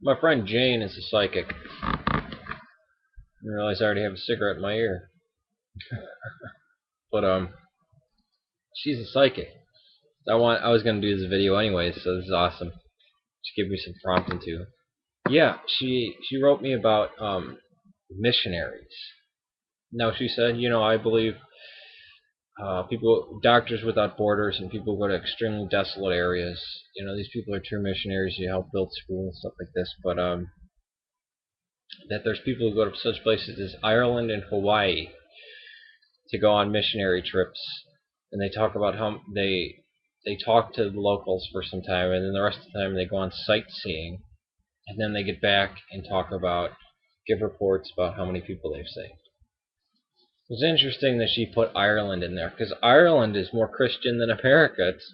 My friend Jane is a psychic. I realize I already have a cigarette in my ear. But she's a psychic. I was gonna do this video anyway, so this is awesome. She gave me some prompting to. Yeah, she wrote me about missionaries. Now she said, I believe doctors without borders, and people who go to extremely desolate areas. These people are true missionaries. You help build schools and stuff like this. But that there's people who go to such places as Ireland and Hawaii to go on missionary trips, and they talk about how they talk to the locals for some time, and then the rest of the time they go on sightseeing, and then they get back and give reports about how many people they've saved. It's interesting that she put Ireland in there because Ireland is more Christian than America. It's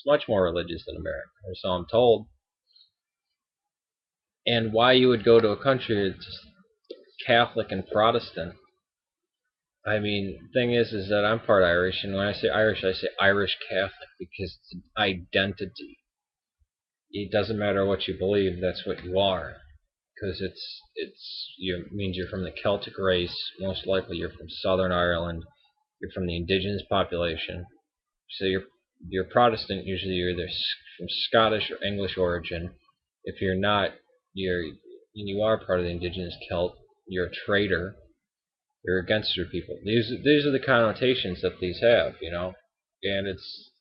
much more religious than America, or so I'm told. And why you would go to a country that's Catholic and Protestant. I mean, the thing is that I'm part Irish, and when I say Irish Catholic because it's an identity. It doesn't matter what you believe; that's what you are, because means you're from the Celtic race. Most likely, you're from Southern Ireland. You're from the indigenous population. So you're Protestant. Usually, you're either from Scottish or English origin. If you're not, you are part of the indigenous Celt. You're a traitor. You're against your people. These are the connotations that these have, and it's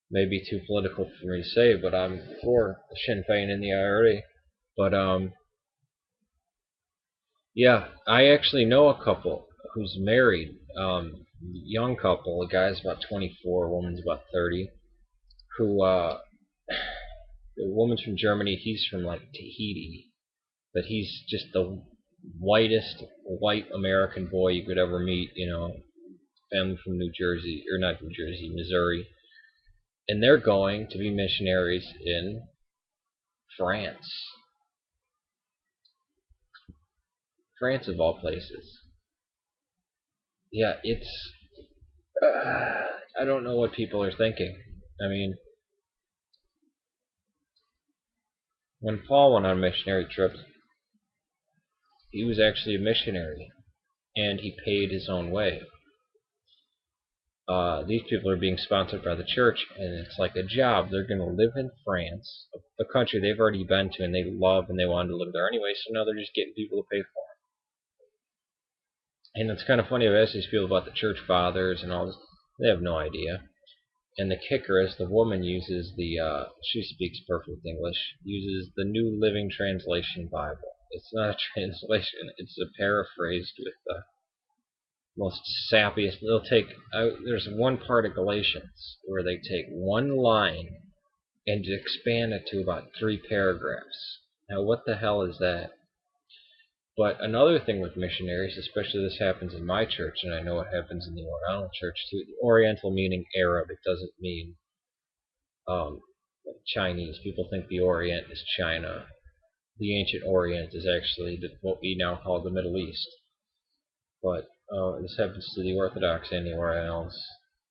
maybe too political for me to say, but I'm for Sinn Féin in the IRA. But yeah, I actually know a couple who's married, young couple. The guy's about 24, a woman's about 30. Who the woman's from Germany, he's from like Tahiti, but he's just the whitest white American boy you could ever meet. Family from New Jersey, or not New Jersey, Missouri, and they're going to be missionaries in France. France of all places. Yeah, it's. I don't know what people are thinking. I mean, when Paul went on missionary trips, he was actually a missionary, and he paid his own way. These people are being sponsored by the church, and it's like a job. They're going to live in France, a country they've already been to and they love, and they wanted to live there anyway. So now they're just getting people to pay for it. And it's kind of funny. I've asked these people about the church fathers and all this. They have no idea. And the kicker is the woman uses she speaks perfect English, uses the New Living Translation Bible. It's not a translation, it's a paraphrased with the most sappiest. There's one part of Galatians where they take one line and expand it to about 3 paragraphs. Now, what the hell is that? But another thing with missionaries, especially this happens in my church, and I know it happens in the Oriental church too. The Oriental meaning Arab, it doesn't mean um, Chinese. People think the Orient is China. The ancient Orient is actually what we now call the Middle East. But this happens to the Orthodox and the Orientals.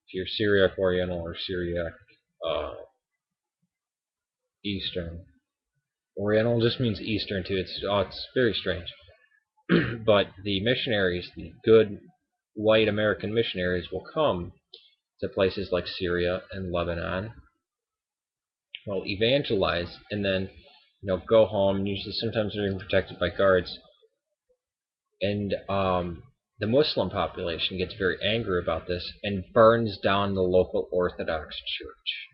If you're Syriac Oriental or Syriac uh, Eastern, Oriental just means Eastern too. It's very strange. But the missionaries, the good white American missionaries, will come to places like Syria and Lebanon, will evangelize, and then go home. Usually, sometimes they're even protected by guards, and the Muslim population gets very angry about this and burns down the local Orthodox church.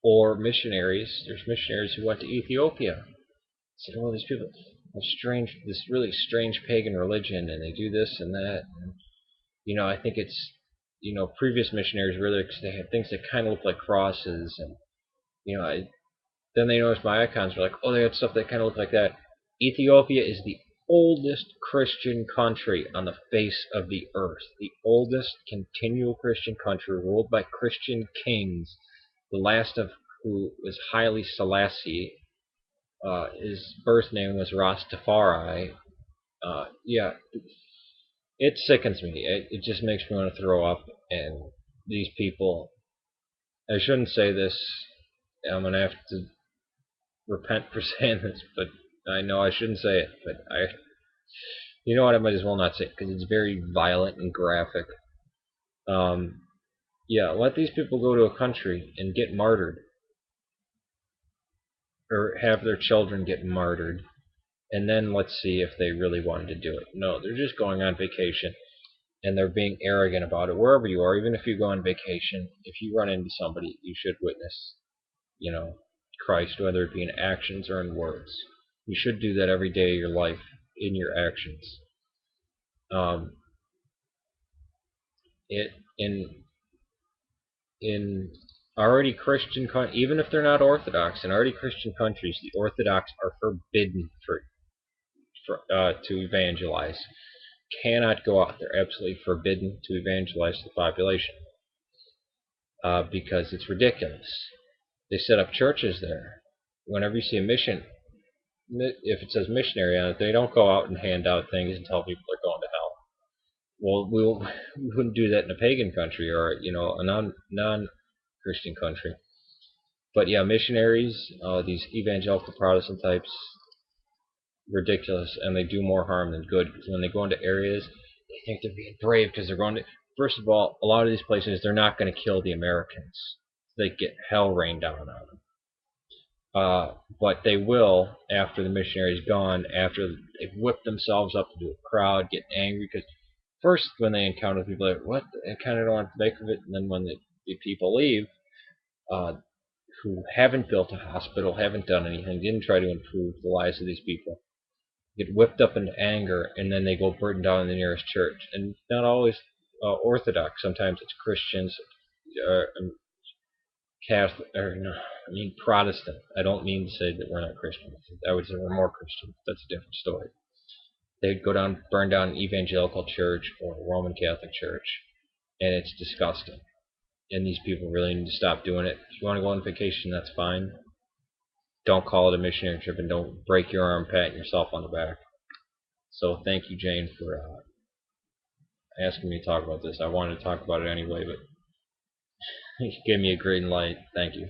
Or missionaries. There's missionaries who went to Ethiopia. Said, "Oh, these people have this really strange pagan religion, and they do this and that." And, I think it's previous missionaries really they had things that kind of look like crosses, and then they noticed my icons were like, oh, they had stuff that kind of looked like that. Ethiopia is the oldest Christian country on the face of the earth. The oldest continual Christian country ruled by Christian kings, the last of who was Haile Selassie. His birth name was Rastafari. Yeah, it sickens me. It just makes me want to throw up. And these people, I shouldn't say this. I'm gonna have to repent for saying this, but I know I shouldn't say it. But you know what? I might as well not say it because it's very violent and graphic. Um, yeah, let these people go to a country and get martyred, or have their children get martyred, and then let's see if they really wanted to do it. No, they're just going on vacation, and they're being arrogant about it. Wherever you are, even if you go on vacation, if you run into somebody, you should witness, you know, Christ, whether it be in actions or in words. You should do that every day of your life in your actions. Um, it in already Christian, even if they're not Orthodox, in already Christian countries, the Orthodox are forbidden to evangelize. Cannot go out. They're absolutely forbidden to evangelize the population because it's ridiculous. They set up churches there. Whenever you see a mission, if it says missionary on it, they don't go out and hand out things and tell people they're going to hell. Well, we wouldn't do that in a pagan country or a non-Christian country. But yeah, missionaries, these evangelical Protestant types, ridiculous, and they do more harm than good. Because when they go into areas, they think they're being brave because they're going to. First of all, a lot of these places they're not going to kill the Americans. They get hell rained down on them. But they will after the missionary's gone, after they've whipped themselves up into a crowd, get angry because first when they encounter people, they're like, what? I kind of don't want to make of it, and then when the people leave, uh, who haven't built a hospital, haven't done anything, didn't try to improve the lives of these people, get whipped up into anger, and then they go burn down the nearest church. And not always Orthodox. Sometimes it's Christians, Catholic, or no, I mean Protestant. I don't mean to say that we're not Christians. I would say we're more Christian. That's a different story. They'd go down, burn down an evangelical church or a Roman Catholic church, and it's disgusting. And these people really need to stop doing it. If you want to go on vacation, that's fine. Don't call it a missionary trip, and don't break your arm patting yourself on the back. So thank you, Jane, for asking me to talk about this. I wanted to talk about it anyway, but you gave me a green light. Thank you.